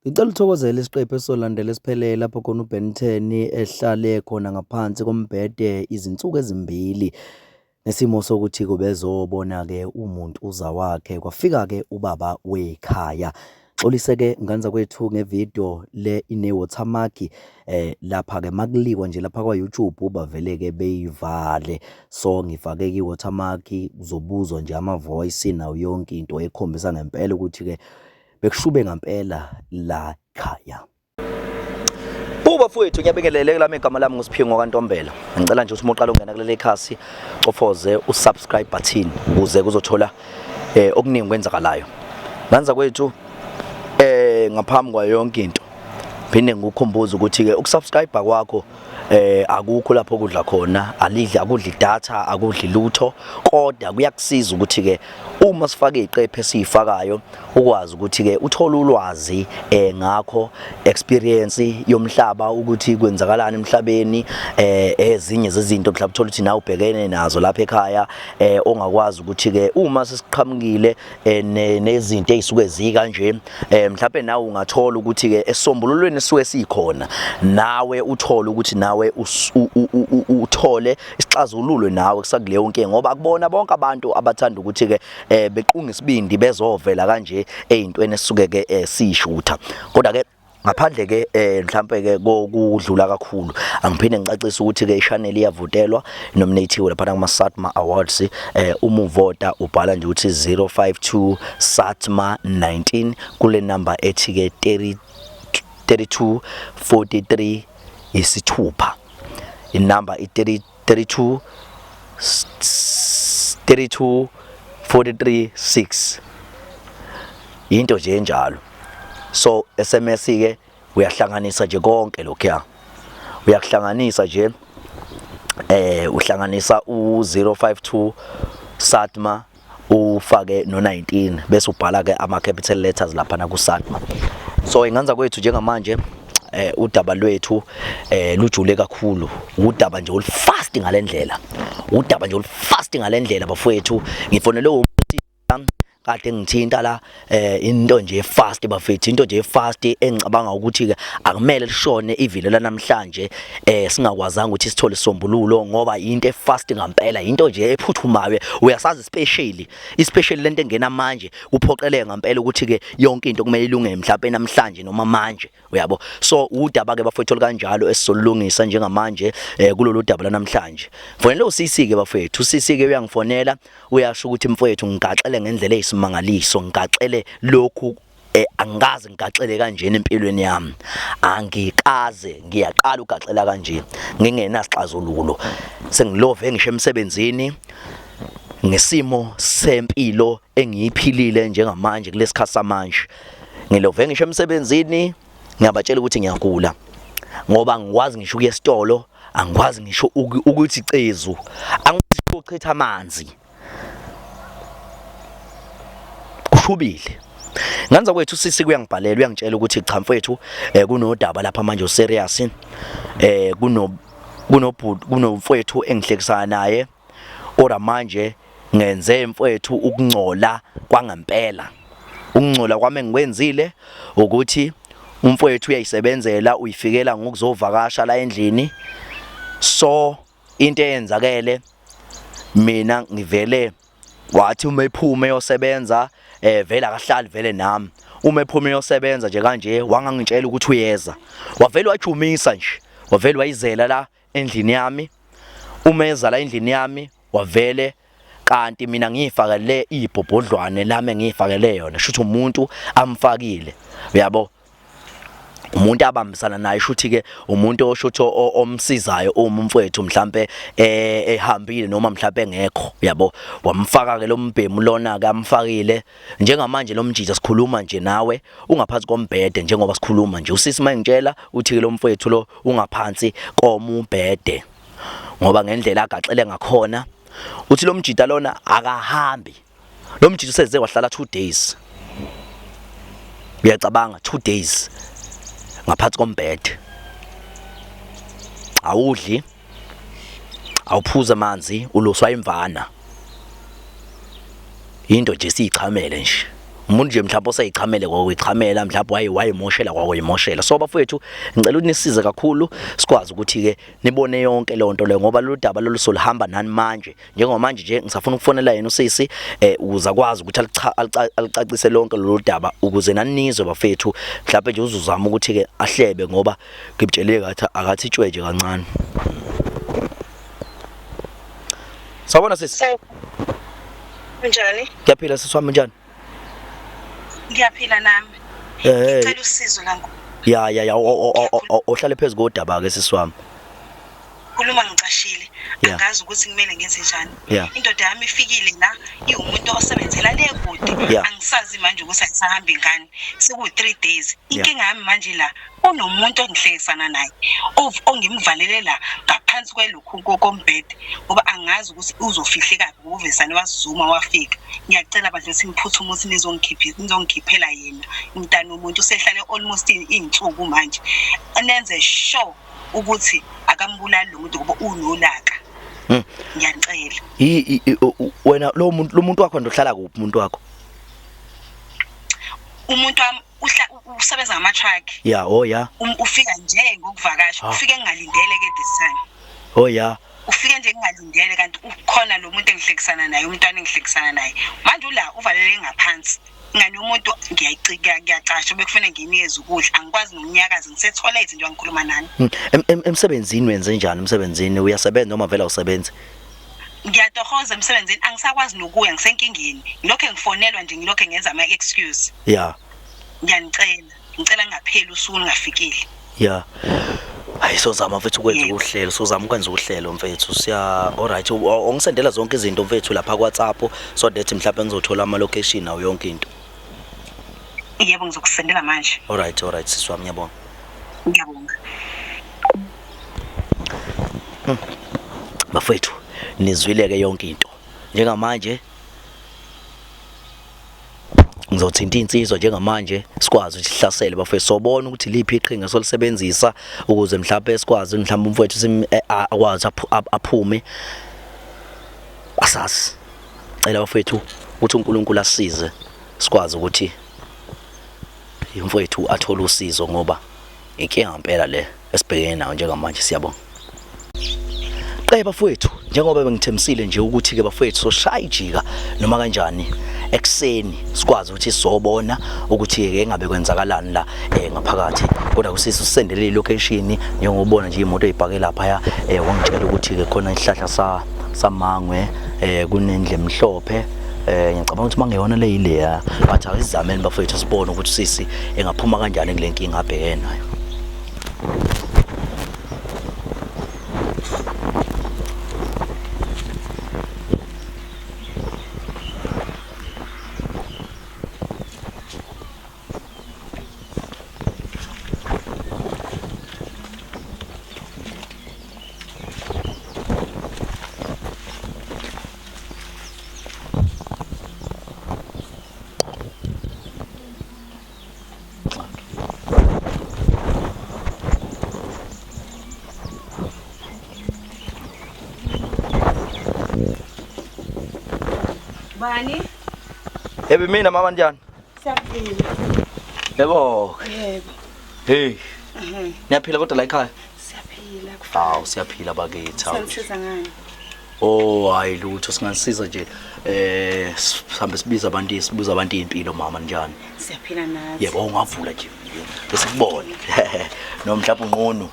Ngicela uthokozele isiqephu esizolandela esiphelele lapho khona uBen 10 ehlale khona ngaphansi kombhede izinsuku ezimbili nesimo sokuthi kubezobona-ke umuntu wakhe kwafika-ke ubaba wekhaya. Xoliseke nganza kwethu ngevidiyo le ine-watermark lapha-ke makulikwa nje lapha kwa-YouTube bavele-ke beyivale. So ngifake-ke i-watermark kuzobuzwa nje ama-voice nayo yonke into ekhombisa ngempela ukuthi-ke bekushube ngampela la khaya. Bafowethu ngiyabingelele kulami igama lami nguSiphingo kaNtombela. Ngicela nje ukuthi uma uqala ungena kuleli khasi ufoze usubscribe button ukuze kuzothola okuningi kwenzakalayo. Nganza kwethu ngaphambi kwa yonke into phinde ngikukhumbuza ukuthi-ke ukusubscribe kwakho akukho lapho kudla khona, akudli data, akudli lutho, kodwa kuyakusiza ukuthi-ke uma sifake iziqephu esizifakayo ukwazi ukuthi-ke uthole ulwazi ngakho experience yomhlaba ukuthi kwenzakalani emhlabeni, ezinye zezinto mhlawumbe uthola ukuthi nawe ubhekene nazo lapha ekhaya ongakwazi ukuthi-ke uma sesiqhamukile nezinto ezisuke zikanje mhlawumbe nawe ungathola ukuthi-ke esisombululweni esisuke sikhona nawe uthole ukuthi nawe uthole isixazululo nawe kusakuleyo yonke ngoba akubona bonke abantu abathanda ukuthi-ke bequnga isibindi bezovela kanje ezintweni esisuke-ke sishutha. Kodwa-ke ngaphandle-ke mhlampe-ke kokudlula kakhulu angiphinde ngicacise ukuthi-ke i-channel iyavutelwa nominathiwe lapha kuma-SATMA Awards. Uma uvota ubhala nje ukuthi 052 SATMA 19 kule number ethi-ke 32 43 isithupha. Inamba i-32 43 6 into nje enjalo. So SMS-ke uyahlanganisa nje konke lokho uyakuhlanganisa nje uhlanganisa u-052 SATMA ufake no-19 bese ubhala-ke ama-capital letters laphana ku-SATMA. So inganza kwethu njengamanje udaba lwethu lujule kakhulu, udaba nje olufast ngalendlela, udaba nje olufast ngalendlela bafowethu. Ngifonele ukuthi kade ngithinta la into nje fast bafethu, into nje fast engicabanga ukuthi-ke akumele lishone ivilo lanamhlanje singakwazanga ukuthi sithole isombululo ngoba into efast ngampela, into nje ephuthumayo. Uyasazi especially lento engena manje uphoqeleke ngampela ukuthi-ke yonke into kumele ilunge mhlawumbe namhlanje noma manje, uyabo. So udaba-ke bafethu kanjalo esisolungisa njengamanje kulolu daba lanamhlanje. Fonele uCC-ke bafethu, uCC-ke uyangifonela uyasho ukuthi mfowethu ngigaxele ngendlela mangaliso, ngicacele lokhu angazi ngicacele kanjena empilweni yami, angikaze ngiyaqala ugaxela kanje ngingenasixazululo. Sengilove ngisho emsebenzini ngesimo sempilo engiyiphilile njengamanje kulesikhathi samanje. Ngilove ngisho emsebenzini ngiyabatshela ukuthi ngiyagula ngoba ngikwazi ngisho ukuya esitolo, angikwazi ngisho ukuthi cezu, angikwazi ukuchitha amanzi. Kushubile. Nganza kwethu uSisi kuyangibhalela uyangitshela ukuthi cha mfowethu kunodaba lapha manje userious, kunomfowethu engihlekisana naye kodwa manje ngenze mfowethu ukungcola kwangempela. Ukungcola kwami engikwenzile ukuthi umfowethu uyayisebenzela uyifikela ngokuzovakasha la endlini. So into eyenzakele mina ngivele wathi uma ephume yosebenza vele akahlali vele nami. Uma ephume yosebenza nje kanje wangangitshela ukuthi uyeza, wavele wajumisa nje, wavele wayizela la endlini yami. Uma eza la endlini yami wavele kanti mina ngiyifakele ibhobhodlwane lami ngiyifakele yona, shuthi umuntu amfakile, uyabo. Umuntu abambisana naye shuthi-ke umuntu oshutho omsizayo uma umfowethu mhlambe ehambile noma mhlambe engekho, uyabo. Wamfaka-ke lo mbhemu lona-ke amfakile. Njengamanje lo mjija sikhuluma nje nawe ungaphansi kombhede njengoba sikhuluma nje. USisi mangitshela uthi-ke lo mfowethu lo ungaphansi kombhede ngoba ngendlela agaxele ngakhona uthi lo mjida lona akahambi. Lo mjida useze wahlala 2 days. Uyacabanga 2 days ngaphansi kombhede. Awudli, awuphuza amanzi, uluswa imvana. Into nje siyichamele nje. umuntu nje mhlawumbe osayichamele kwakuyichamela mhlawumbe wayimoshela kwakuyimoshela. So bafowethu ngicela ukuthi nisize kakhulu sikwazi ukuthi ke nibone yonke le nto le ngoba lolu daba lolu solihamba nani manje njengomanje nje ngisafuna ukufonela yena usisi ukuze akwazi ukuthi alicacise lonke lolu daba ukuze naninizwe bafethu mhlawumbe nje uzuzama ukuthi ke ahlebe ngoba ngibutshele akathi tshweje kancane. Sawubona sisi. Njani? Ngiyaphila sisi wami njani? Ngiyaphila nami. Ngicela usizo la. Ya ohlale phezulu kodaba ke sisi wami. Khuluma ngicashile. Angazi ukuthi kumele ngenze njani. Indoda yami ifikile la, iwumuntu osebenzela le kude. Angisazi manje ukuthi ayisahambi ngani. Seku 3 days. Inkinga yami manje la, unomuntu ongihlekisana naye. Ongimvalele la ngaphansi kwelokhu kombhede ngoba angazi ukuthi uzofihleka ukuvesane wasizuma wafika. Ngiyacela bandle simphuthume ukuthi nizongikhiphela yena. Umntana umuntu usehlale almost insuku manje. Anenze sure ukuthi akambulali lo muntu ngoba unolaka. Ngiyacela. Wena lo muntu wakho ndohlala kuphi umuntu wakho? Umuntu wami usebenza ngama truck. Ufika nje ngokuvakasha, ufike ngingalindele ke this time. Ufike nje ngingalindele kanti ukhona lo muntu engihlekisana naye, umntwana engihlekisana naye. Manje ula uvalele ngaphansi. Ngani umuntu ngiyacasha bekufanele nginikeze ukudla, angikwazi nokunyakaza, ngise-toilet nje ngikhuluma nani. Emsebenzini wenze njani emsebenzini? Uyasebenza noma vela usebenza? Ngiyatohoza emsebenzini, angisakwazi nokuya, ngisenkingeni. Ngilokho ngifonelwa nje, ngilokho ngenza ama excuse. Ngicela ngaphela usuku ningafikile. Hayi sozama mfethu ukwenza uhlelo, sozama ukwenza uhlelo mfethu. Alright, ongisendela zonke izinto mfethu lapha kwaWhatsApp so that mhlawumbe ngizothola ama location nawo yonke into. Yebo ngizokusendela manje. Alright sisi wami ngiyabonga. Ngiyabonga. Bafethu nizwile ke yonke into. Njengamanje ngizothinta insizwa njengamanje sikwazi ukuthi sihlasele bafethu sobona ukuthi liphi iqhinga solisebenzisa ukuze mhlawumbe sikwazi mhlawumbe umfowethu akwazi aphume asasi. Cela bafethu ukuthi uNkulunkulu asize sikwazi ukuthi umfowethu athole usizo ngoba inkinga ngempela le esibhekene nayo njengamanje. Siyabonga. Cela bafethu njengoba bengithemsile nje ukuthi ke bafethu soshaya ijika noma kanjani ekseni sikwazi ukuthi sizobona ukuthi ke engabe kwenzakalani la ngaphakathi kodwa kusisi usendele ilocation njengobona nje imoto eyibhake lapha wangitshela ukuthi ke khona isihlahla samangwe kunendle emhlophe ngicabanga ukuthi mangeyona le yileya bathi awizameni bafethu sibone ukuthi sisi engaphuma kanjani kule nkinga abhekene nayo. Bani? Yebo mina mama njani? Siyaphila. Yebo. Yebo. Hey. Niyaphila kodwa la ekhaya? Siyaphila. Hawu siyaphila bakithi. Sengisiza ngani? Oh hayi lutho singasiza nje sihambe sibuza abantu impilo mama njani? Siyaphila nathi. Yebo ungavula nje. Bese kubona. Nomhlapha unqunu.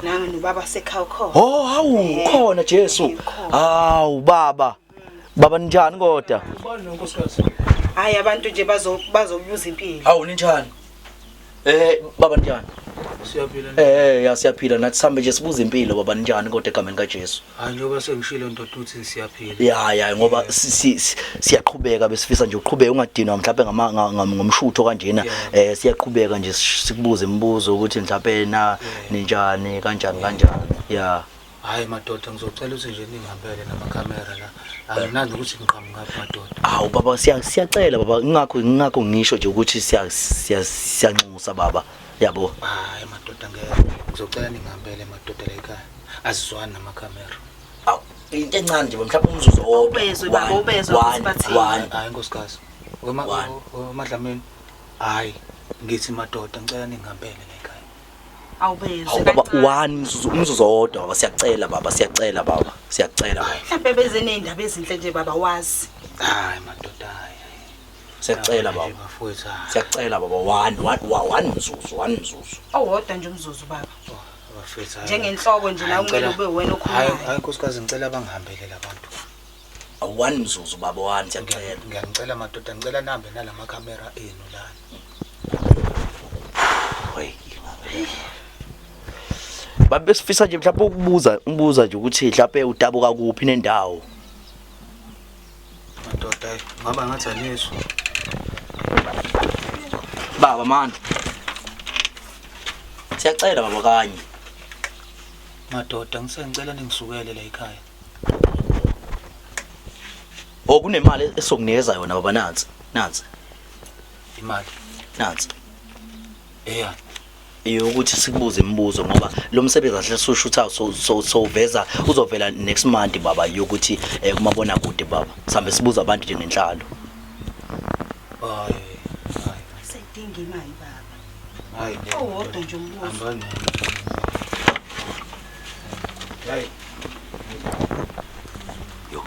Nanga nobaba sekhaya khona. Oh hawu khona Jesu. Hawu baba. Baba njani kodwa? Ubona nonkosikazi. Hayi abantu nje bazobuza impilo. Hawu ninjani? Baba njani? Siyaphila. Siyaphila nathi sihambe nje sibuza impilo baba njani kodwa egameni kaJesu. Hayi njengoba sengishilo ndoda uthi siyaphila. Ya ngoba siyaqhubeka besifisa nje uqhubeka ungadinwa mhlawumbe ngomshutho kanjena siyaqhubeka nje sikubuze imibuzo ukuthi mhlawumbe na ninjani kanjani. Hayi madoda ngizocela ukuthi nje ningihambele namakhamera la. Anginazi ukuthi ngiqhamuka ngaphi madoda. Hawu baba siyacela baba ngingakho ngisho nje ukuthi siyanxusa baba. Yabo. Hayi madoda ngizocela ningihambele madoda la ekhaya. Asizwani namakhamera. Awu into encane nje mhlawumbe umzuzu Ubezwe baba ubezwe ukuthi bathini. Hayi nkosikazi. Madlamini. Hayi, ngithi madoda ngicela ningihambele la ekhaya. Awubeze. Baba 1 umzuzu owodwa baba siyacela baba siyacela baba siyacela. Mhlawumbe beze nezindaba ezinhle nje baba wazi. Hayi madoda hayi. Siyacela baba. Bafowethu. Siyacela baba 1 mzuzu. Owodwa nje umzuzu baba. Bafowethu. Njengenhloko nje la kumele ube wena okhulumayo. Hayi nkosikazi ngicela bangihambele labantu. 1 mzuzu baba 1 siyacela. Ngiyacela madoda ngicela nambe nalama camera enu la. Babe sifisa nje mhlawumbe ukubuza nje ukuthi mhlawumbe udabuka kuphi nendawo. Madoda ngaba ngathi anisho. Baba manje. Siyacela baba kanye. Madoda ngisengicela ningisukele la ekhaya. Kunemali esokunikeza yona baba nansi. Imali. Nansi. Ukuthi sikubuze imibuzo ngoba lo msebenzi ahle soshutha soveza uzovela next month baba yokuthi kumabona kude baba sihambe sibuza abantu nje nenhlalo. Hayi. Sedinga imali baba. Hayi. Owodwa nje umbuzo. Hambani. Hayi. Yo.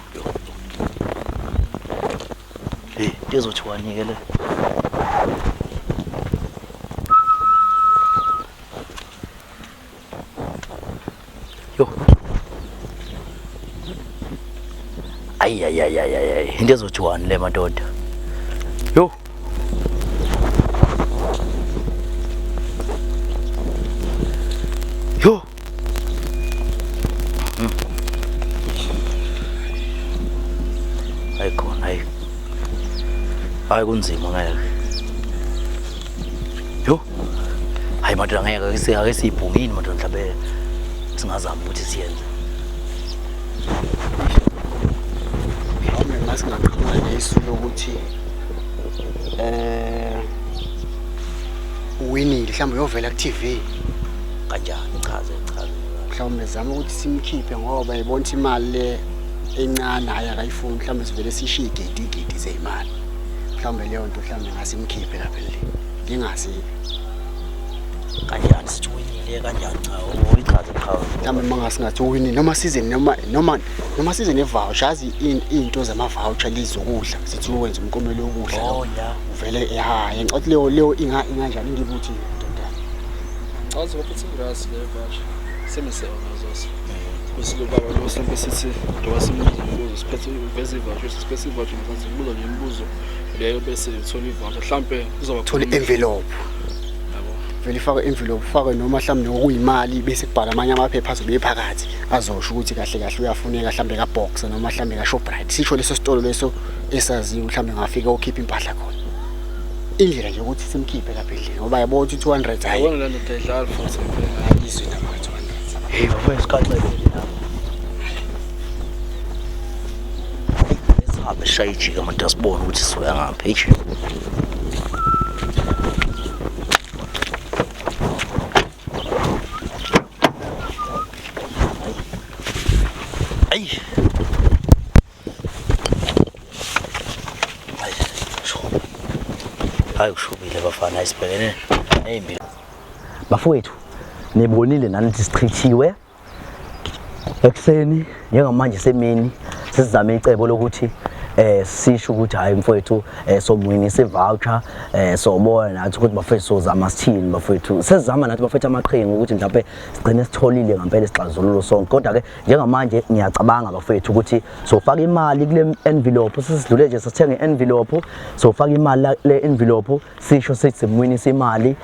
Ndizothi wanikele. Ay into ezothi wani le madoda yo ayikhona hayi kunzima ngeke yo hayi madoda ngeke ake siyibhungini madoda mhlawumbe singazama ukuthi siyenze. Masingaqhamuka nesu lokuthi uwinile mhlawumbe uyovela ku TV Kanjani chaze mhlawumbe zama ukuthi simkhiphe ngoba yibona imali le encane hayi akayifuni mhlawumbe sivele sishiye igidi zeyimali mhlawumbe leyo nto mhlawumbe ngasimkhiphe lapha le ngingasi kanjani sithi uwinile kanjani cha uyichaze cha mhlawumbe mangasingathi uwinile noma season noma season evoucher azi into zama voucher lizokudla sithi uwenza umkomelo wokudla uvele ngicathi leyo inganjani ngibuthi Chaza ukuthi ngrasi le voucher semisela ngazose bese lo baba lo sempe sithi ndoba simbuzo siphethe uveze voucher siphethe voucher ngizanze ngibuza nje imibuzo leyo bese uthola ivoucher mhlambe kuzoba thola envelope vele ifaka envelope ufake noma mhlawumbe okuyimali bese kubhala amanye amaphepha azobe phakathi azosho ukuthi kahle uyafuneka mhlawumbe ka box noma mhlawumbe ka Shoprite sisho leso sitolo leso esaziwe mhlawumbe ngafika ukhipha impahla khona indlela nje ukuthi simkhiphe lapha endlini ngoba yabo 200 hayi yabona le nto edlala futhi ayizwe nama 200 hey bafethu sikhaxele lesabe shayijika manje asibone ukuthi sizoya ngaphi nje hayi kushubile bafana isibhekene nezimpilo bafowethu nibonile nani districtiwe ekseni njengamanje semini sizame icebo lokuthi sisho ukuthi hayi mfowethu somwinisa voucher sobona nathi ukuthi bafethu sozama sithini bafethu sezama nathi bafethu amaqhinga ukuthi mhlawumbe sigcine sitholile ngempela isixazululo sonke kodwa ke njengamanje ngiyacabanga bafethu ukuthi sofaka imali kule envelope sisidlule nje sithenga envelope sofaka imali le envelope sisho sithi simwinisa imali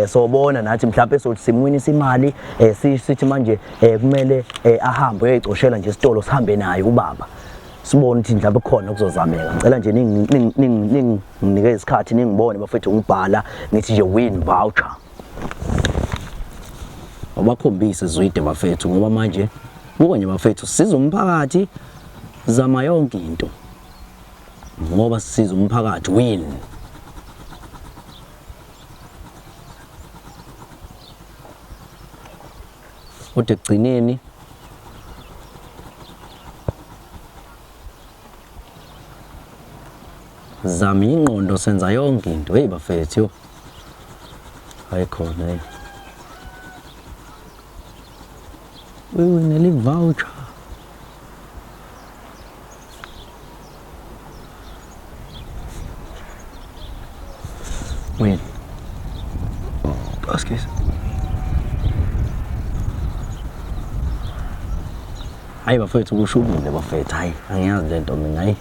sobona nathi mhlawumbe sothi simwinisa imali sithi manje kumele ahambe uyoyicoshela nje isitolo sihambe naye ubaba sibone ukuthi mhlawumbe khona kuzozameka ngicela nje ninginike isikhathi ningibone bafethu ngibhala ngithi nje win voucher abakhombise Zwide bafethu ngoba manje buka nje bafethu siza umphakathi zama yonke into ngoba sisiza umphakathi win kodwa egcineni zama ingqondo senza yonke into hey bafethu ayikhona hey uwinele voucher win baskets hayi bafethu kushubile bafethu hayi angiyazi lento mina hayi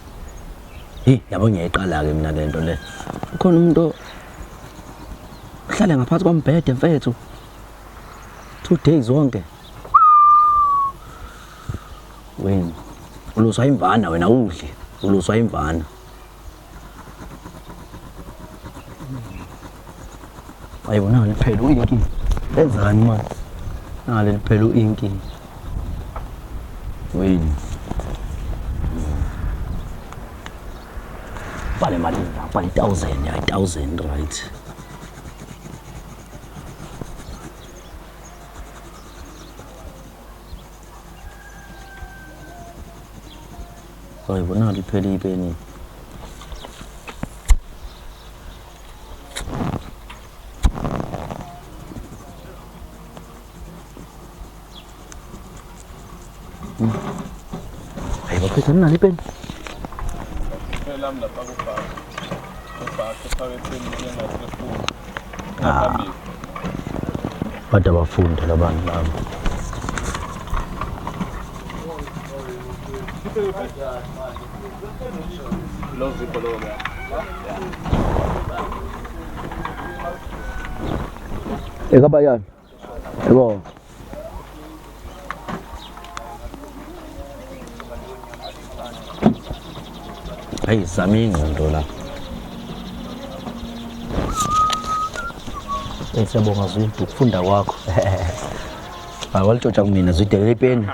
yabo ngiyayiqala ke mina lento le ukhona umuntu uhlale ngaphansi kwambhede mfethu 2 days wonke wena uluswa imvana wena udli uluswa imvana ayibona liphela uyinkingi lenzani manje nale liphela uyinkingi wena bale mali lapha 1000 ya 1000 right ayibona liphela ipeni ayibaphetha nani ipeni Lam lapha kubhaka ufake etheni njengasefuni bade bafunda labantu labo love ibologa ekabayani yebo hayi zami ingqondo la siyabonga Zwide ukufunda kwakho awalitshotha kumina Zwide lepeni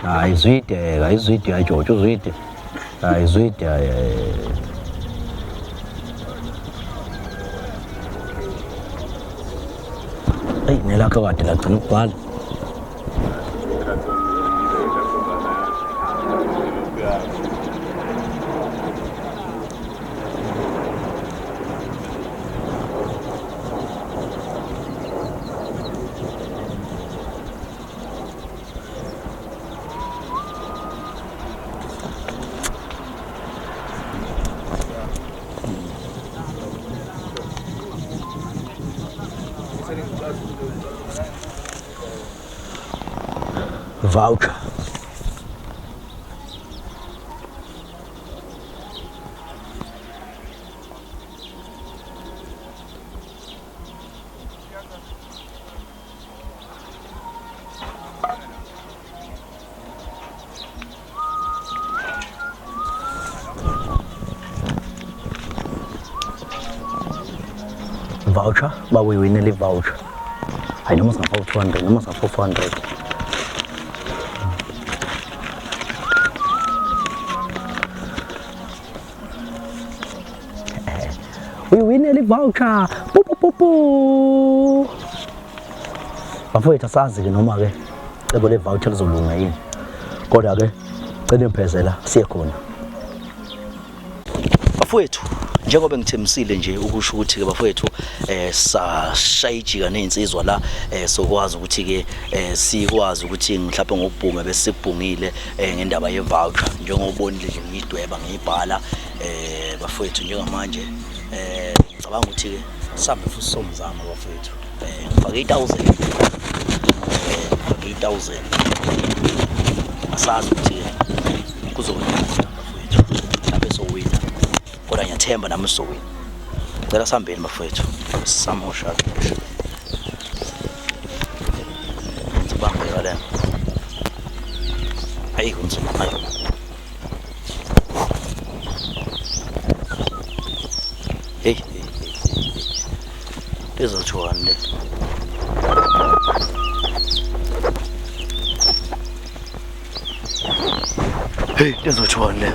hayi Zwide ayizwide ajotsho Zwide hayi Zwide hey nelakho kade lagcina ukubhala voucher voucher bawiwinele voucher hayi noma singafaka 200 noma singafaka 400 uyiwinele voucher bafowethu asazi ke noma ke cebo le voucher lizolunga yini kodwa ke cela imphezela siye khona bafowethu njengoba ngithembisile nje ukusho ukuthi ke bafowethu sashayijika nezinsizwa la sokwazi ukuthi ke sikwazi ukuthi mhlawumbe ngokubhunga bese sibhungile ngendaba ye voucher njengobonile nje ngidweba ngibhala bafowethu njengamanje ngicabanga ukuthi ke sambe futhi somzama bafowethu ngifake 1000 asazi ukuthi kuzowena bafowethu mhlawumbe sowina kodwa ngiyathemba nami sowina cela sambeni bafowethu samosha ngibamba la hayi kunzima hayi hey lizothwande hey lizothwande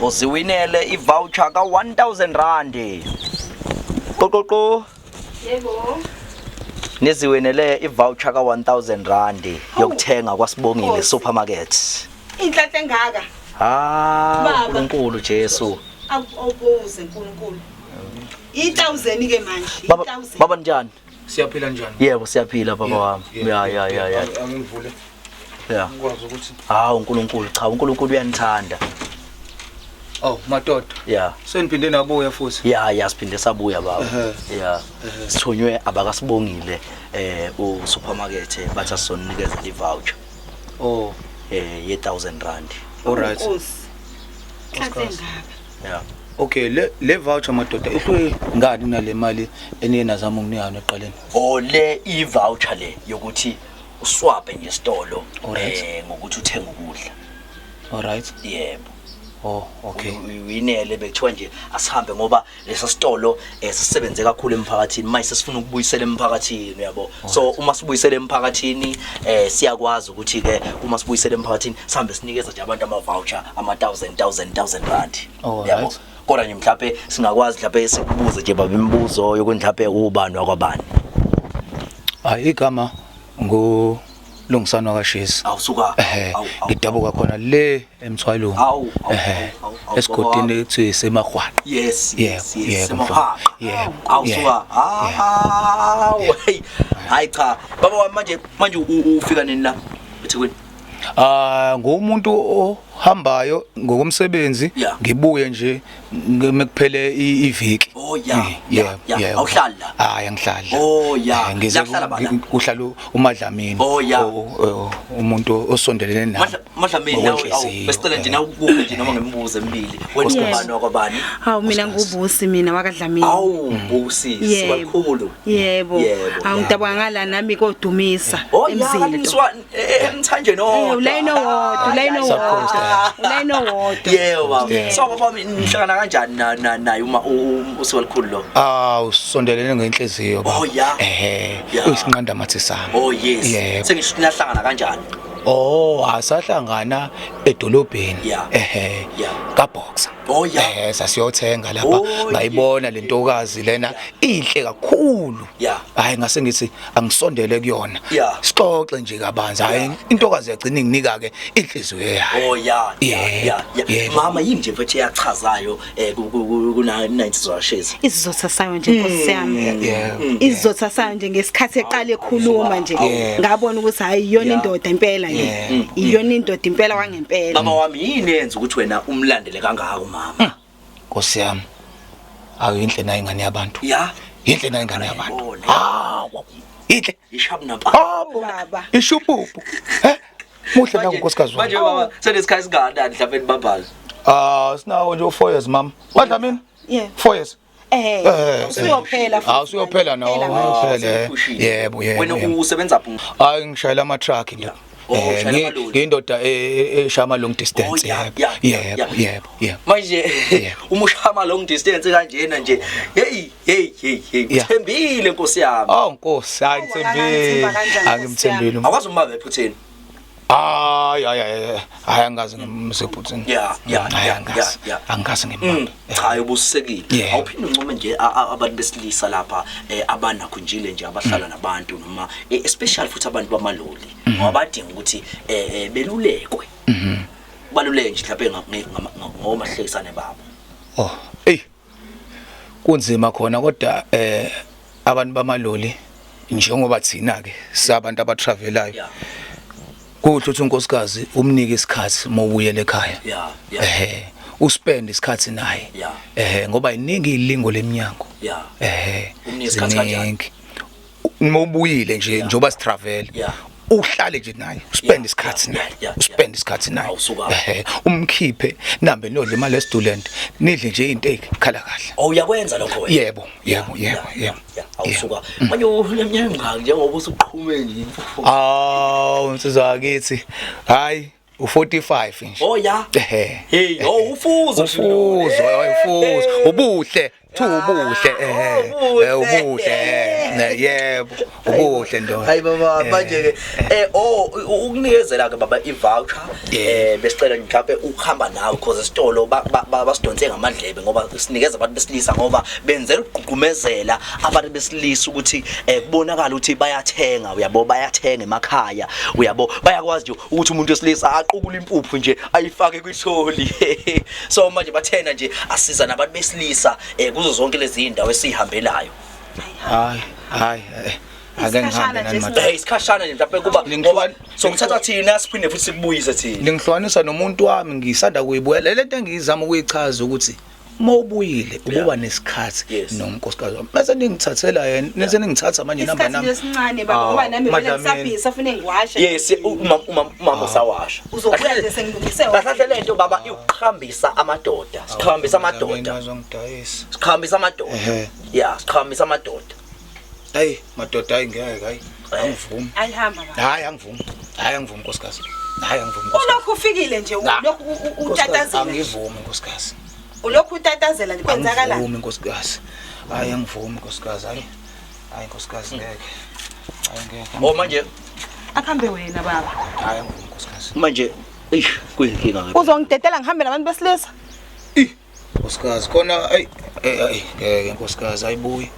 uziwinele ivoucher ka 1000 rand qoqoqo yebo niziwenele i-voucher ka-1000 rand yokuthenga kwaSibongile supermarket. Inhlanhla engaka. uNkulunkulu Jesu. Awubuze uNkulunkulu. 1000 ke manje. Baba njani? Siyaphila njani? Yebo siyaphila baba wami. Ya. Angivule. Ya. Ngikwazi ukuthi uNkulunkulu cha uNkulunkulu uyanithanda. Oh, madoda. Ya. Seniphinde nabuya futhi. Ya siphinde sabuya baba. Ya. Sithunywe abakaSibongile supermarket bathi asizonikeza i-voucher. Oh, ye-1000 rand. alright. Ya. Okay, le voucher madoda ihluke ngani nale mali eniyena zama ukuniyana eqaleni? Le i-voucher le yokuthi uswape ngesitolo ngokuthi uthenge ukudla. Alright. Yebo. Oh, okay. Uyinele bekuthiwa nje asihambe ngoba lesa sitolo sisebenze kakhulu emphakathini manje sifuna ukubuyisela emphakathini uyabo. So uma sibuyisela emphakathini siyakwazi ukuthi ke uma sibuyisela emphakathini sihambe sinikeza nje abantu ama-voucher ama-1000 rand. Yabo. Kodwa nje mhlawumbe singakwazi mhlawumbe sikubuze nje baba imibuzo yokuthi mhlawumbe ubani wakwabani. Hayi igama Lungisana kaShezi. Awusuka. Ngidabuka khona le emthwalweni. Esigodini ethi seMahwana. Yes. Yebo. Awusuka. Hayi cha. Baba wami manje ufika nini la? eThekwini. Ngumuntu ohambayo ngokomsebenzi ngibuye nje ngekuphele iviki. Oh yeah. Awuhlala la? Hayi angihlali. Oh yeah. Kuhlala uMadlamini. Oh yeah. Umuntu osondelene naye. Madlamini nawe besicela nje nawe ukubuke nje noma ngemibuzo emibili. Wena ungubani wakwabani? Hawu mina ngubusi mina wakaDlamini. Busi sibakhulu. Yebo. Angidabanga ngala nami kodumisa emzini. Emthanje no. Ulayino wodwa. Yebo baba. So baba nihlangana kanjani naye uma usiwalikhulu lo? Usondelene ngenhliziyo baba. Oh yeah. Uyisinqanda mathi sami. Oh yes. Sengisho nihlangana kanjani? Asahlangana edolobheni. KaBoxer. Oh yeah. Sasiyothenga lapha ngayibona lentokazi lena inhle kakhulu. Hayi ngase ngithi angisondele kuyona. Sixoxe nje kabanzi. Hayi intokazi yagcina inginika ke inhliziyo yayo. Oh yeah. Mama yini nje mfethu eyachazayo kuna 90 zashezi. Isizothasayo nje Nkosi yami. Isizothasayo nje ngesikhathi eqala ekhuluma nje. Ngabona ukuthi hayi iyona indoda impela le. Iyona indoda impela wangempela. Mama wami yini yenza ukuthi wena umlandele kangaka mama? Nkosi yami. Ayinhle nayo ingane yabantu. Inhle nayo ingane yabantu. Inhle. Ishabuna baba. Ishupupu. Muhle na unkosikazi wami. Manje baba senesikhathi singana mhlawumbe nibabazi. Sinawo nje 4 years mama. Wadlamini? 4 years. Usuyophela futhi. Usuyophela nawo. Yebo. Wena usebenza phi? Hayi ngishayela ama truck nje. Ngindoda eshama long distance. Yebo. Manje umushama long distance kanjena nje. Hey. Thembile Nkosi yami. Nkosi, angimthembile. Akwazi umba ephutheni. Hayi angazi ngimsephutheni. Angazi ngimba. Cha ubusekile. Awuphinde uncome nje abantu besilisa lapha abanakhunjile nje abahlala nabantu noma especially futhi abantu bamaloli. Ngoba badinga ukuthi belulekwe. Baluleke nje mhlawumbe ngomahlekisane babo. Kunzima khona kodwa abantu bamaloli njengoba thina ke sabantu abatravelayo. Kuthi unkosikazi umnike isikhathi mawuyele ekhaya. Uspend isikhathi naye. Ngoba iningi ilingo leminyango. Umnike isikhathi kanjani? Mawubuyile nje njoba sitravel. Uhlale nje naye, spend isikhathi naye. Umkhiphe nambe nodle imali student, nidle nje into ekhala kahle. Uyakwenza lokho wena? Yebo. Awusuka. Manje unyanga njengoba usuqhume nje. Insizwa yakithi. Hayi u45 nje. Hey, ufuzo. Ubuhle, ubuhle. Ubuhle. Yebo, ukuhle ndoda. Hayi baba manje ke ukunikezela ke baba i-voucher besicela mhlawumbe ukuhamba nawe because isitolo basidonse ngamadlebe ngoba sinikeza abantu besilisa ngoba benzela ukugqugqumezela abantu besilisa ukuthi kubonakala ukuthi bayathenga uyabo bayathenga emakhaya uyabo bayakwazi nje ukuthi umuntu wesilisa aqukula impuphu nje ayifake kwitholi so manje bathena nje asiza nabantu besilisa kuzo zonke lezi indawo esihambelayo. Hayi ake ngihambe nani madodana. Isikhashana nje mhlawumbe kuba ngoba sokuthatha thina siphinde futhi sikubuyise thina. Ngihlukanisa nomuntu wami ngisanda kuyibuyela lento engizama ukuyichaza ukuthi mawubuyile ukuba nesikhathi nonkosikazi wami bese ningithathela yena nese ningithatha manje namba nami lesincane baba ngoba nami vele ngisabhisa ufune ngiwashe yes umama usawasha uzobuya nje sengilungise bahlahle lento baba iqhambisa amadoda siqhambisa amadoda siqhambisa amadoda yeah siqhambisa amadoda hayi madoda hayi ngeke hayi angivumi ayihamba baba hayi angivumi nkosikazi hayi angivumi ulokhu ufikile nje ulokhu utatazela angivumi nkosikazi ulokhu utatazela likwenzakala angivumi nkosikazi hayi angivumi nkosikazi hayi nkosikazi ngeke hayi manje akuhambe wena baba hayi angivumi nkosikazi manje kuyinkinga ke uzongidedela ngihambe nabantu besilisa nkosikazi khona ngeke nkosikazi ayibuyi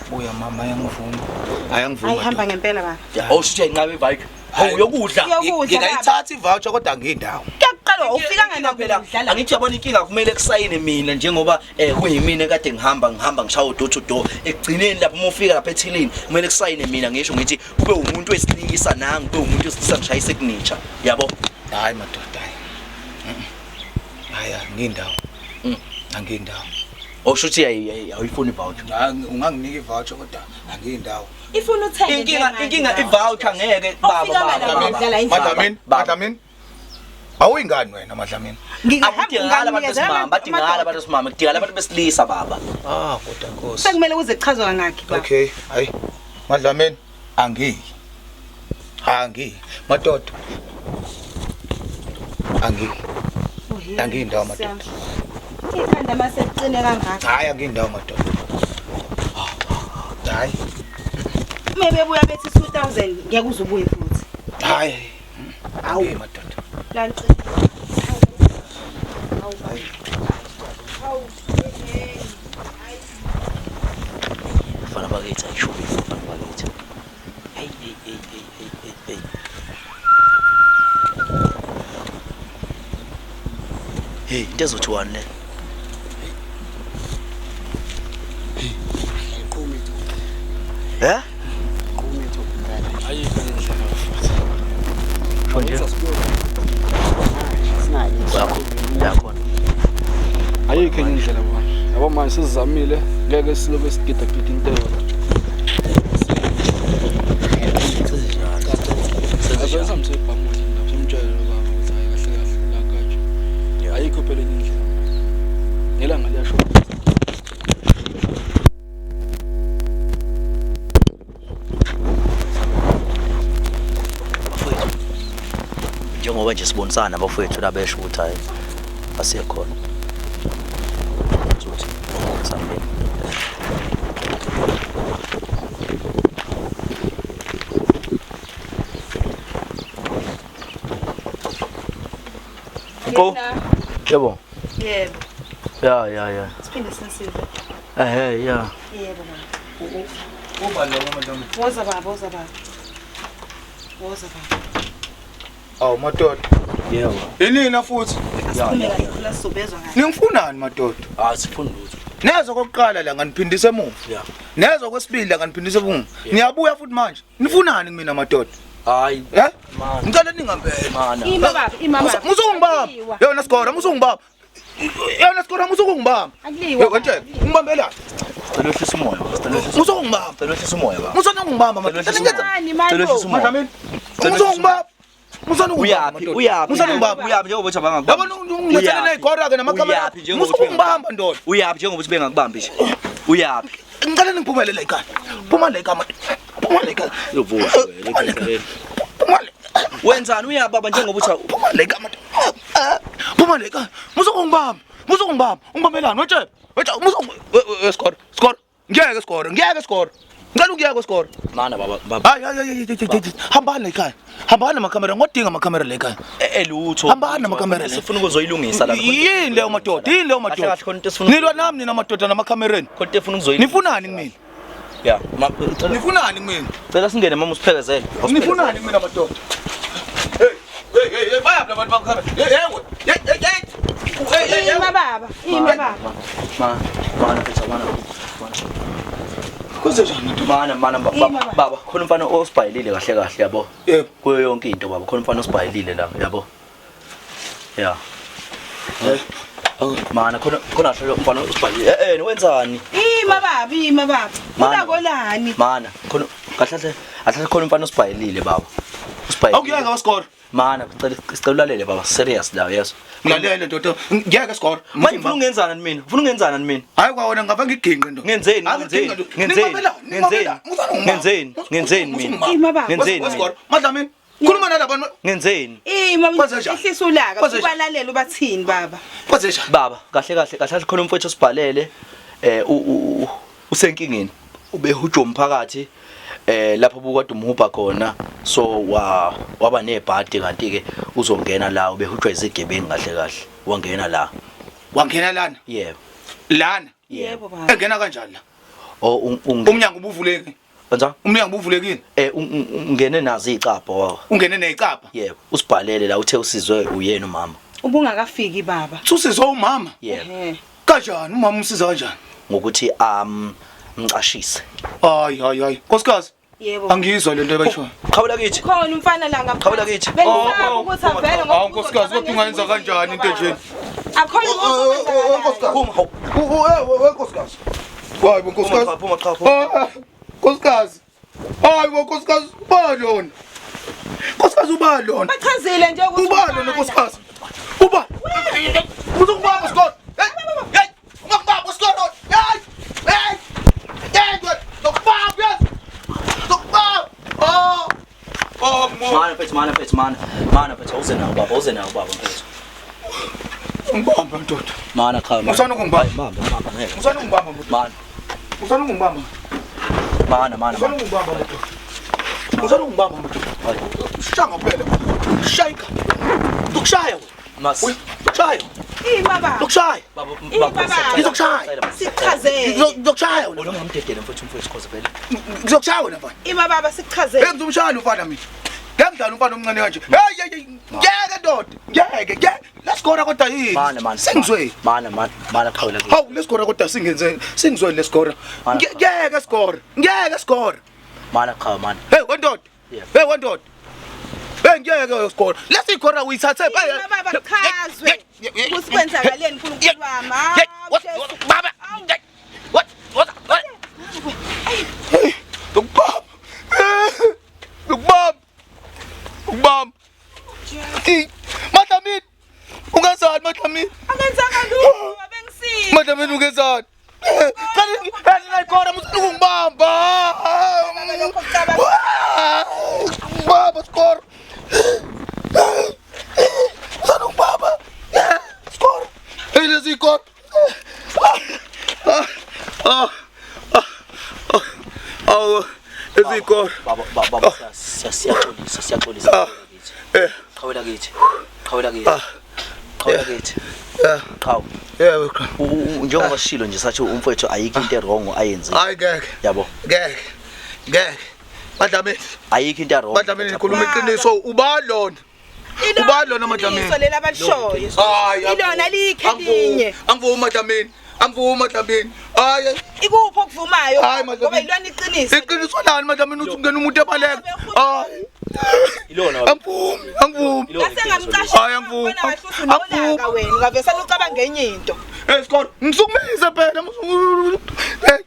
buya mama ayangivuma ayihamba ngempela baba awusho inqabe ivike uyokudla ngingayithatha ivoucher kodwa ngindawo kuqala ufikanga naphela angithi yabona inkinga kumele kusayine mina njengoba kuyimina kade ngihamba ngishaya door to door ekugcineni lapho mufika lapha ethilini kumele kusayine mina ngisho ngithi kube umuntu wesilisa nangi kube umuntu wesilisa ngishaya signature yabo hayi madoda hayi ngindawo angindawo oshuthi awuyifuni ivoucher unganginika ivoucher kodwa angindawo ifuna uthenge inkinga ivoucher ngeke baba madlamini awuyingani wena madlamini ngingahamba badingala abantu besimama kudingala abantu besilisa baba kodwa Nkosi sekumele uze kuchazwa kangaki baba okay hayi madlamini madoda angindawo madoda ikhanda mase kucine kangaka hayi angindawo madoda hayi mebebuya bethi 2000 ngeke uzubuye futhi hayi awu madoda lanqi fana bakithi ayisho fana bakithi hey into ezothi wani le ayikho indlela yakhona ayikho indlela baba yabo manje sizamile ngeke silobe sigida into abasamse ibhamuzi ndamtshela baba ukuthi hayi kahle la kaje ayikho phela indlela ngelanga liyasho njengoba nje sibonisana abafowethu labesho ukuthi hayi asiyekhona uthi sambeni Go. Yebo. yebo Ya. siphinde sensize Ya. yebo uba lo madlamini woza baba awu madoda Yebo. inina futhi asiphumela la sizobezwa kahle ningifunani madoda Sifuna lutho. Neza kokuqala la nganiphindisa emuva. Yeah. Neza kwesibili la nganiphindisa emuva. Niyabuya futhi manje. Nifunani kumina madoda? Hayi. Man. Ngicela ningambele. Mana. imama Musungibamba. Yona sikora musungibamba. Yona sikora musungibamba. akuliwa Wethe ngibambela. Cela uhlisa umoya. Musungibamba. Cela uhlisa umoya baba. Musungibamba madoda. Cela uhlisa umoya. Madlamini. Musungibamba. Uyaphi Musungibamba. Uyaphi njengoba uthi abangakubamba. Yabona ungilethele nayikora ke namakhamera. Musungibamba ndoda. Uyaphi njengoba uthi bengakubambi nje. Uyaphi? Ngicela ngiphumele la ekhaya. Phuma la ekhaya. Phuma la ekhaya. Yovuka wena. Phuma la. Wenzani uyaphi baba njengoba uthi Phuma la ekhaya. Phuma la ekhaya. Musungibamba. Ungibambelani wethe? Wethe skor. Ngeke skor. Ngicela ukuya kwesikole. Mana baba. Hayi. Hambani la ekhaya. Hambani amakamera ngodinga amakamera la ekhaya. Elutho. Hambani amakamera la. Sifuna ukuzoyilungisa la. Yini leyo madoda? Yini leyo madoda? Kahle khona into esifuna. Nilwa nami nina madoda namakamereni. Khona into efuna ukuzoyilungisa. Nifunani kumina? Yeah. Nifunani kumina? Cela singene mama usiphekezele. Nifunani kumina madoda? Hey, baya abantu bakhona. Hey. Ima baba. Mana phetha mana. Kuze njani? Mana baba khona umfana osibhayilile kahle yabo. Yebo. Kuyo yonke into baba khona umfana osibhayilile la yabo. Yeah. Mana khona hlo umfana osibhayilile. Niwenzani? Ima baba. Unakolani? Mana khona kahle khona umfana osibhayilile baba. Usibhayilile. Awuyanga wasikora. Mana sicela ulalele baba serious la yes. Ngilalele ndodo. Ngiyeke sikora. Manje ufuna ungenzana mina? Ufuna ungenzana mina? Hayi kwawona ngava ngiginqe ndo. Ngenzeni mina? Ima baba. Ngenzeni? Madlamini. Khuluma nalabantu. Ngenzeni? Ima ehlisa ulaka ubalalela ubathini baba. Kwazesha. Baba kahle khona umfowethu osibhalele usenkingeni. Ubehujo umphakathi lapho bukade umhubha khona so waba nebhadi kanti ke uzongena la ubehujwa izigebengu kahle wangena la. Wangena lana? Yebo. Lana? Yebo baba. Engena kanjani la? Umnyango ubuvuleki. Kanjani? Umnyango ubuvulekile. Ungene nazo icapha. Ungene necapha? Yebo. Usibhalele la uthe usizwe uyena umama. Ubungakafiki baba. Usizwe umama? Yebo. Kanjani umama umsiza kanjani? Ngokuthi mcashise. Hayi. Nkosikazi. Yebo. Angizwa lento ebayishoyo. Khawula kithi. Khona umfana la ngapha. Khawula kithi. Bengisaba ukuthi avele ngoba Nkosikazi kodwa ungayenza kanjani into enjeni? Akhona Nkosikazi. Nkosikazi. Hayi nkosikazi. Phuma cha. Nkosikazi. Hayi nkosikazi balona. Nkosikazi ubalona. Bachazile nje ukuthi ubalona nkosikazi. Uba. Uzokubamba isikole. Hey! Ungakubamba isikole. Hey! Mana phetha uze nawo baba mfethu. Ngibamba ndoda. Mana cha. Usana ungibamba. Bamba ngeke. Usana ungibamba mfethu. Mana. Usana ungibamba. Mana. Usana ungibamba mfethu. Usana ungibamba mfethu. Shanga phela. Shayika. Ukushaya wena. Mas. Shaya. Ima baba. Ukushaya. Baba. Ngizokushaya. Sichazele. Ngizokushaya wena. Wena ungamdedela mfethu cause vele. Ngizokushaya wena mfana. Ima baba sichazele. Ngizomshaya umfana mina. Ngiyamdlala umfana omncane kanje. Hey. Ngeke ndoda. Ngeke. Lesikora kodwa yini? Mana. Sengizwe. Mana khawula kithi. Hawu lesikora kodwa singenze. Sengizwe lesikora. Ngeke sikora. Mana cha mana. Hey wendoda. Hey wendoda. Hey ngeke sikora. Lesikora uyithathe. Ima baba chazwe. Kusikwenzakaleni uNkulunkulu wami. Baba. What? Ukubamba. Madlamini. Ungazali Madlamini. Angenzanga lutho bengisiza. Madlamini ungezani? Kanti nayikora musukungibamba. Baba skor. Sana baba. Skor. Ele zikor. Ezikor. Baba siyaxolisa. Khawula kithi. Chawu. Yebo. Njengoba sishilo nje sathi umfowethu ayikho into wrong ayenze. Hayi ngeke. Yabo. Ngeke. Madlamini. Ayikho into wrong. Madlamini ikhuluma iqiniso ubalona. Ubalona Madlamini. Iso lela balishoyo. Hayi. Ilona likhelinye. Angivuma Madlamini. Hayi. Ikuphi okuvumayo? Hayi, Madlamini. Ngoba ilona iqiniso. Iqiniso lani Madlamini uthi ungena umuntu ebaleka. Hayi. Ilona. Angivumi. Ngasengamcasha. Hayi, angivumi. Nolaka wena ungavesela ucabanga enye into. Hey sikolo, ngisukumise phela. Hey,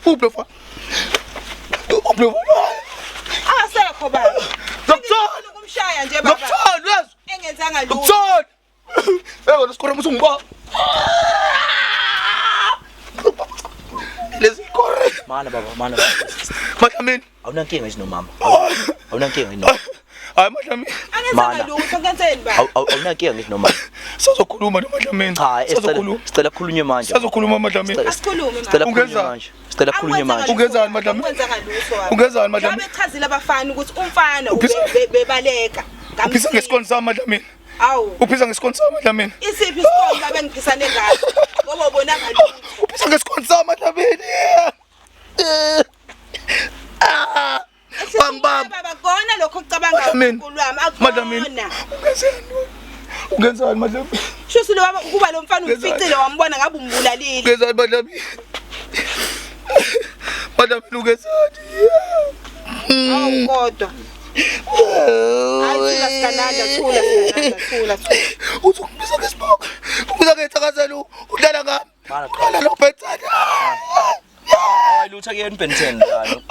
ublefa. Asekho baba. Dokuthola Ukumshaya nje baba. Dokuthola yazi. Engenzanga lutho. Dokuthola. Hey wena sikolo musungibamba. Lesikolo. Mana baba, mana. Madlamini. Awunankinga nje nomama. Awunankinga nje. Hayi Madlamini. Angenzanga lutho ngenzeni baba. Awunankinga nje nomama. Sazokhuluma noMadlamini. Cha, Sazokhuluma. sicela kukhulunywe manje. Sazokhuluma Madlamini. Asikhulume Sicela manje. kukhulunywe manje. Sicela kukhulunywe manje. Ungenzani Madlamini? Ungenzani Madlamini? Bechazile abafana ukuthi umfana bebaleka. Uphisa ngesikoni sami Madlamini. Awu. Uphisa ngesikoni sami Madlamini. Isiphi isikole babe ngiphisane ngaso? Ngoba ubonakala ukuthi Uphisa ngesikoni sami Madlamini. Bangibamba. baba kona lokho ucabanga uNkulunkulu wami akona. Ungenzani Madlamini? Shusi lo kuba lo mfana uficile wambona ngabe umbulalile. Ungenzani Madlamini? Madlamini ungenzani? Awu kodwa. Ayi thula. Uzongibisa ngesiboko. Uzongethakazela udlala ngami. Qala lo bhetsana. Hayi lutha ke nibhenteni njalo.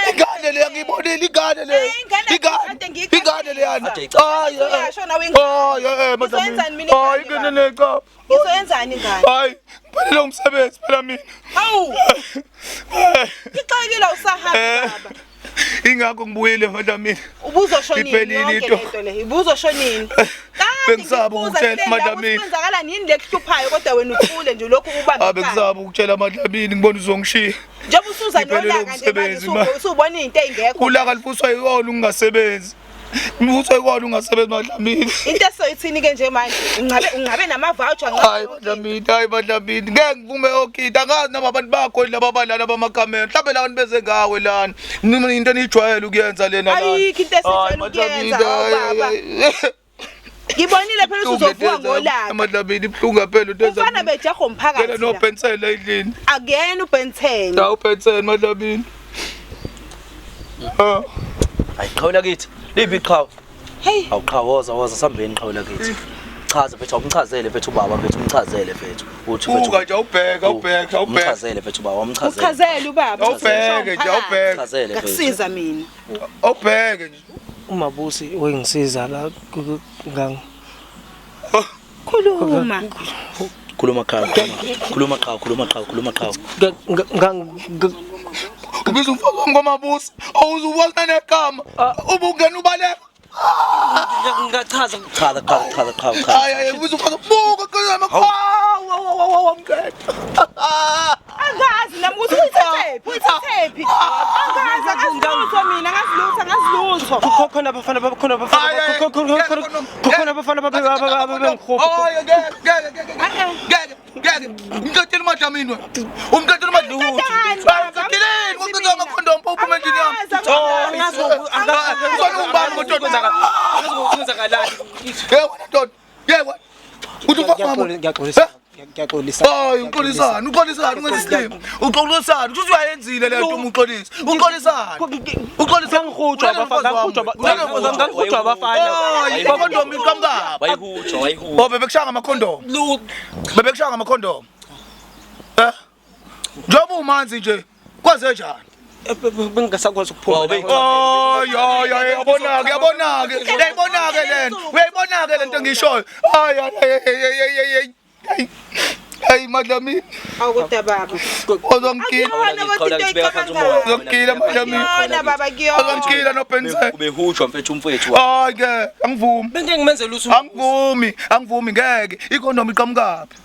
Ingane le ngibonile ingane le. Ingane le yana. Madlamini. Hayi ngeneneka. Ngizoyenzani ngani? Hayi, ngiphelele umsebenzi phela mina. Hawu. Ixakile usahamba baba. Ingakho ngibuyile Madlamini. Ubuzoshonini yonke lento le. Ubuzoshonini. Bengisaba ukutshela Madlamini. Kwenzakala nini lekuhluphayo kodwa wena uthule nje lokhu ubamba. Abengizaba ukutshela Madlamini ngibona uzongishiya. Njengoba usuza nolaka nje manje usubona izinto ezingekho. Ulaka lifuswa yiwona ungasebenzi. Ngifuswa yiwona ungasebenzi Madlamini. Into esoyithini ke nje manje ungabe nama voucher Hayi Madlamini. Ngeke ngivume okida angazi naba abantu bakho laba abalala bamakamera. Mhlawumbe la bantu beze ngawe lana. Mina into enijwayele ukuyenza lena lana. Ayikho into esijwayele ukuyenza baba. Ngibonile phela uzovuka ngolaka. Madlamini ibhlunga phela into ezenza. Ufana bejaho umphakathi. Phela no pensela endlini. Again ubenteni. Cha upensela Madlamini. Hayi qhawula kithi. Libi iqhawe. Hey. Awuqhawoza sambeni qhawula kithi. Chaza mfethu umchazele mfethu ubaba mfethu umchazele mfethu. Uthi mfethu. Uka nje ubheka. Umchazele mfethu ubaba umchazele. Uchazele ubaba. Ubheke nje ubheke. Chazele mfethu. Akusiza mina. Ubheke nje. Umabusi wengisiza la ngang Khuluma. Khuluma qhawe. Ubiza umfaka ngomabusi awuzubona negama ubungena ubaleka Ngachaza qhawe. hayi ubiza umfaka buka kuzama Angazi nami ukuthi uyithephi. Angazi akazilutho mina ngazilutho. khona abafana bengikhopa. Ngicela Madlamini wena. Umqedela Madlamini. Ngicela ngicela amakhondom phupha endlini yami. Ngizokubamba ngododo. Yebo ndodo. Yebo. Uthi ufaka Ngiyaxolisa. Hayi uxolisana ungenzislimo. Uxolisana uthi uyayenzile le nto umuxolisa. Uxolisana ngihutshwa abafana. Hayi amakhondom iqamka. Wayihutshwa. Oh bebekushaya amakhondom. Bebekushaya amakhondom. Njoba umanzi nje kwaze njani? Bengingasakwazi ukuphuma. Yabonake lento. Uyayibonake lento engishoyo. Hayi Madlamini. Awukude baba. Uzongikila Madlamini. Yona baba kuyona. Uzongikila noPensel. Ubehutshwa mfethu. Hayi ke angivumi. Bengeke ngimenzele usuku. Angivumi ngeke. Ikhondom iqhamukaphi?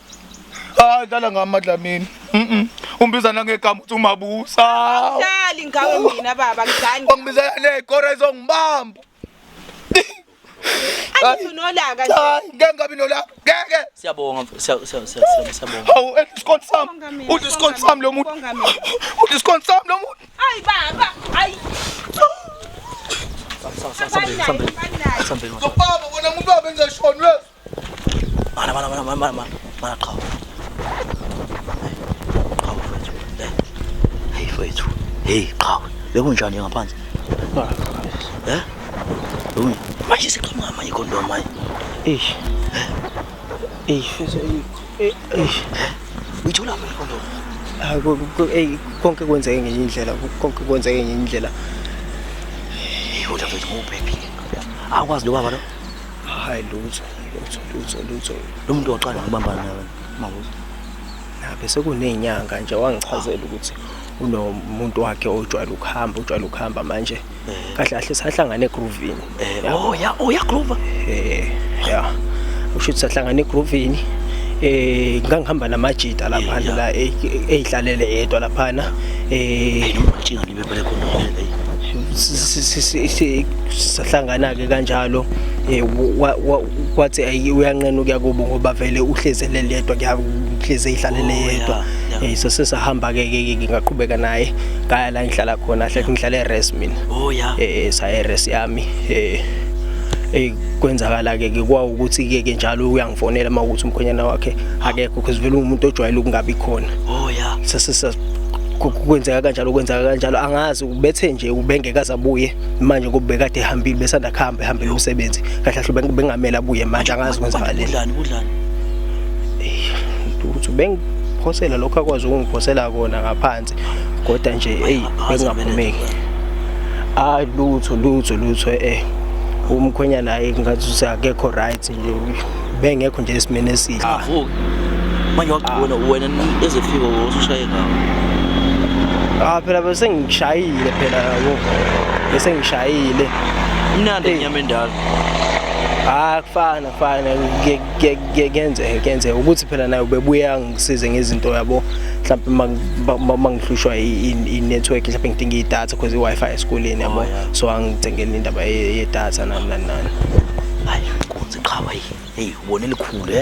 Hayi dlala ngami Madlamini. Umbiza nangegama uthi umabusa. Dlali ngawe mina baba ngizani. Ongibizela negora ezongibamba. Anginolaka nje. Hayi ngeke ngabi nolaka. Ngeke. Siyabonga. Hawu discount sami. Udiscount sami lo muntu. Udiscount sami lo muntu. Hayi baba. Hayi. Sambeni. Baba bona umuntu baba engishona wena. Mana qhawe. Hey mfethu. Hey qhawe. Bekunjani ngaphansi? Manje siqhamuka manje ikhondom manje. Uyithola manje ikhondom. Hayi konke kwenzeke ngenye indlela. Uthi mfethu ngubhephi. Akwazi lo baba lo. Hayi lutho. Lo muntu oqala ngibamba nawe. Mabuza. Bese kunezinyanga nje wangichazela ukuthi unomuntu wakhe ojwayele ukuhamba manje kahle kahle sahlangana eGroovini. Ya Groove. Ya usho ukuthi sahlangana egroovini ngangihamba namajita laphana la eyihlalele yedwa laphana nomajinga libe phela khona sahlangana ke kanjalo kwathi uyanqena ukuya kubo ngoba vele uhlezelele yedwa kuyahleze ihlalele yedwa so sesahamba ke ngaqhubeka naye ngaya la ngihlala khona hle ngihlala eRes mina sa eRes yami kwenzakala ke kwa ukuthi ke njalo uyangifonela mawukuthi umkhonyana wakhe akekho because vele umuntu ojwayele ukungabi khona kwenzeka kanjalo angazi ubethe nje ubengekaze abuye manje ngoba bekade ehambile besanda khamba ehambile umsebenzi kahle kahle bengamela abuye manje angazi kwenzakaleni budlani uthi bengiphosela lokho akwazi ukungiphosela kona ngaphansi kodwa nje bengaphumeki lutho umkhwenyana naye ngathi usakekho right nje bengekho nje esimene esihle manje waqona wena ezefika usushaye ngawo phela bese ngishayile phela yabo bese ngishayile mnandi inyama endala kufana kenze ukuthi phela nayo bebuya ngisize ngezinto yabo mhlawumbe mangihlushwa i-network mhlawumbe ngidinga idatha because i-Wi-Fi esikoleni yabo so angithengele indaba yedatha nani hayi konze qhawa hey ubone likhulu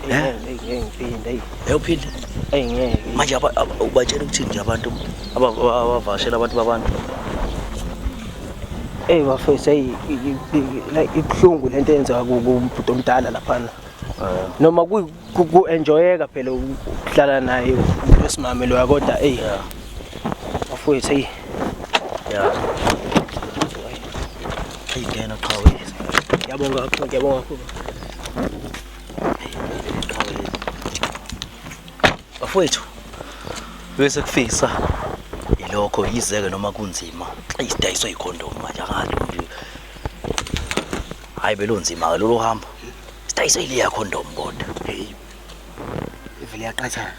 ngiphinda uphinde ngeke manje ubatshela ukuthi nje abantu abavashela abantu babantu bafethu like ibhlungu lento yenziwa kumuntu omdala laphana noma ku-enjoyeka phela ukuhlala naye esimamelo yakodwa bafethu ayingena qhawe ngiyabonga kakhulu bafowethu bese kufisa ilokho yizeke noma kunzima isidayiswa ikhondom manje akade hayi belonzima ke lolu hamba sidayiswa ile ya condom kodwa vele yaqathana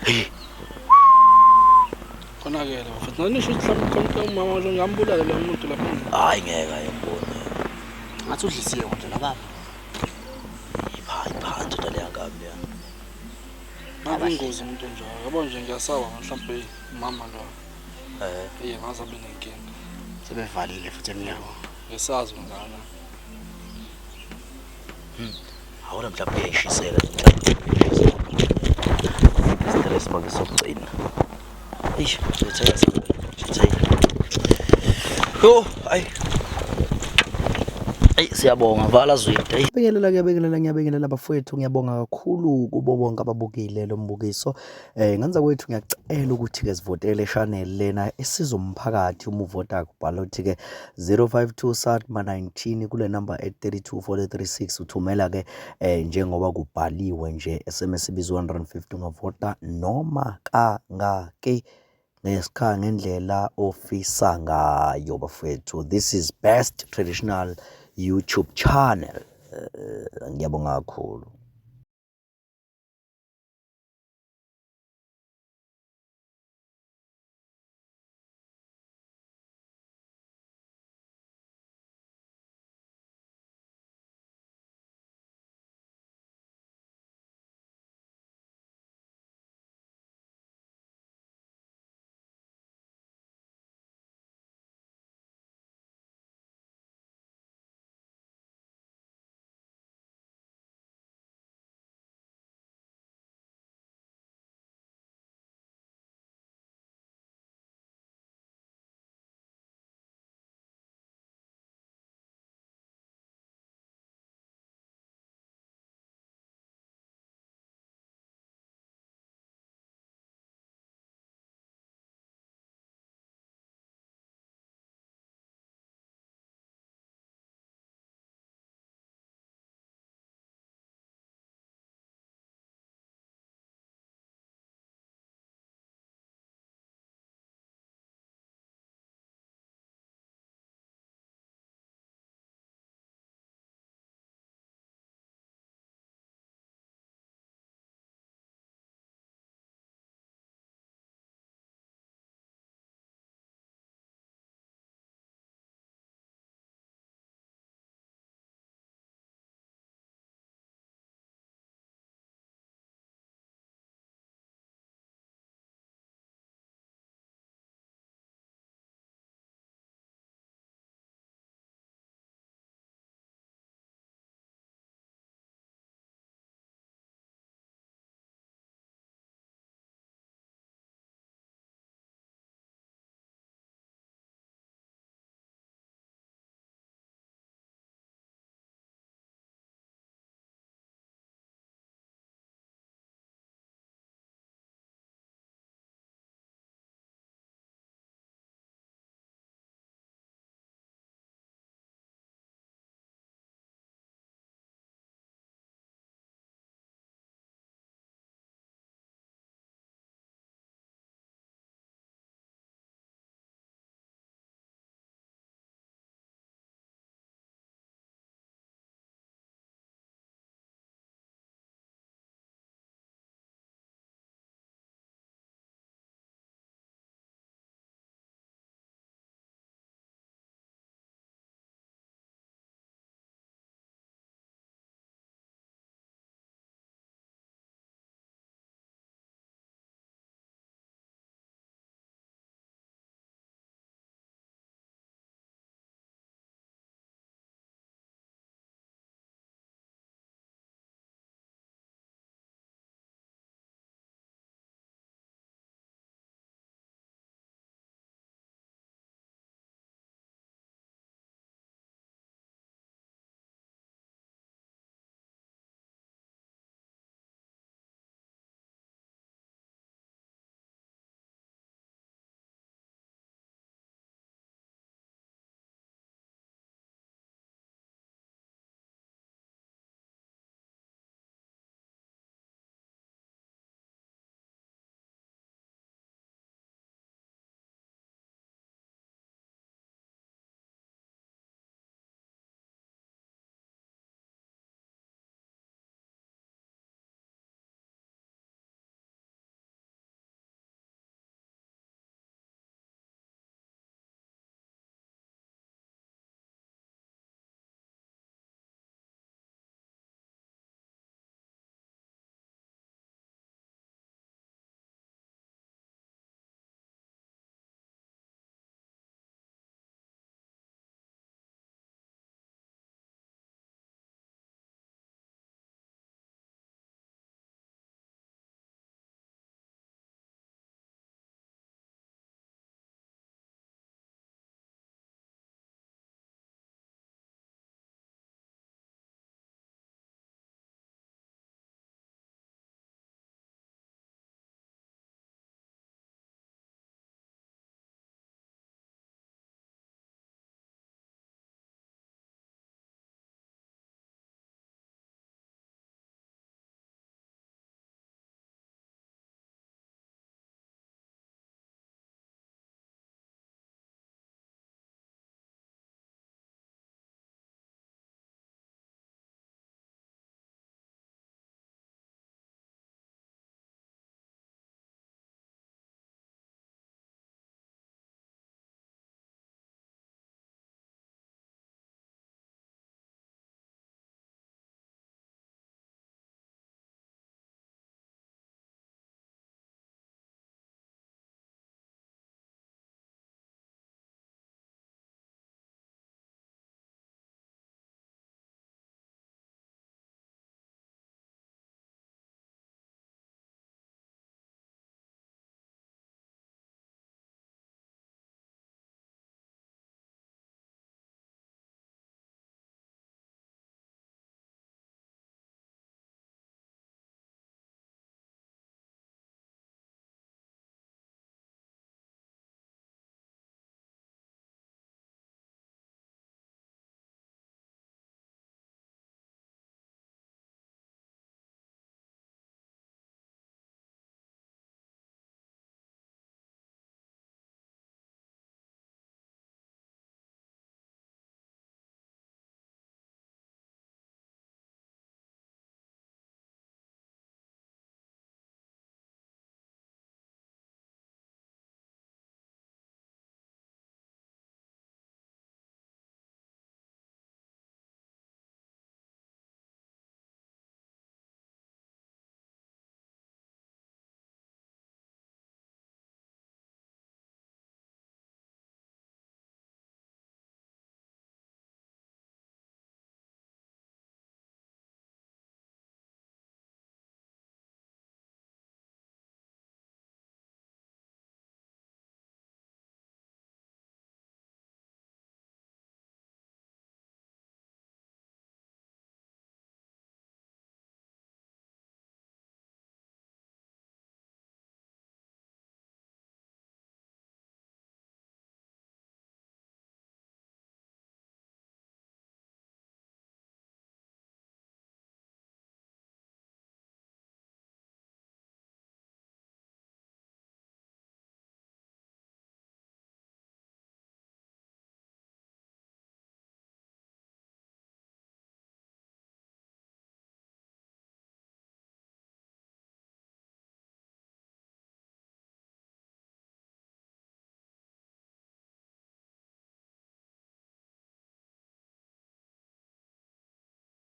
konakele mfethu nanisho ukuthi mhlawumbe umama nje ngiyambulala lo muntu lapha hayi ngeke ayembone ngathi udlisiwe nje la baba iphansi into leya ngabe leya Ingozi umuntu njalo yabo nje ngiyasaba mhlawumbe umama lo ngaze abe nenkinga sebevalile futhi eminyango ngesazi ngana awona mhlawumbe uyayishisela stress bake sokugcina siyabonga vala zwida Ngiyabingelela bafowethu ngiyabonga kakhulu kubo bonke ababukile lo mbukiso ngenza kwethu ngiyacela ukuthi ke sivotele channel lena esizomphakathi uma uvota kubhala uthi ke 052 SATMA 19 kule number 832436 uthumela ke njengoba kubhaliwe nje SMS ibizwa 150 ngavota noma kangake ngesikhathi ngendlela ofisa ngayo bafowethu. This is best traditional YouTube channel. Ngiyabonga kakhulu.